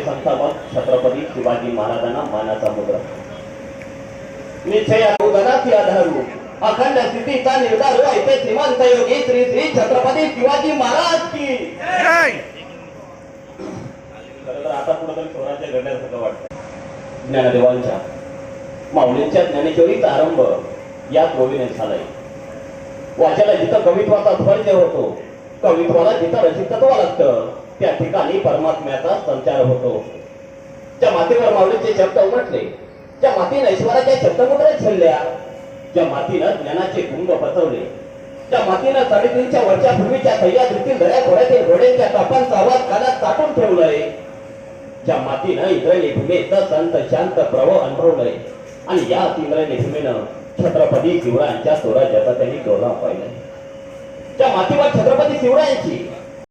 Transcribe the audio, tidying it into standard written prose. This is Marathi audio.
संस्थापक छत्रपती शिवाजी महाराजांना मानाचा मुद्रा निश्चय धनाची आधारू अखंड स्थितीचा निर्धार ऐते श्रीमंत योगी श्री श्री छत्रपती शिवाजी महाराज की खरं तर आता कुठेतरी स्वराज्य घडण्यासारखं वाटतं. ज्ञानदेवांच्या माऊलींच्या ज्ञानेश्वरीचा आरंभ याच ओळीने झालाय. वाचायला जिथं कवित्वाचा ध्वज होतो, कवित्वाला जिथं रसिकत्व लागतं, त्या ठिकाणी परमात्म्याचा संचार होतो. ज्या मातीवर माऊलीचे शब्द उमटले, ज्या मातीनं ईश्वराच्या शब्दमुद्रा छेडल्या, ज्या मातीनं ज्ञानाचे गुंग बसवले, ज्या मातीनं 350 वर्षा पूर्वीच्या सह्याद्रीतील दऱ्या खोऱ्यातील घोड्यांच्या टापांचा आवाज कानात साठवून ठेवलाय, ज्या मातीनं इंद्रायणी भूमीचं संत शांत प्रवाह अनुभवलंय आणि या इंद्रायणी भूमीनं छत्रपती शिवरायांच्या स्वराज्याचा त्यांनी डोला पाहिलाय. ज्या मातीवर छत्रपती शिवरायांची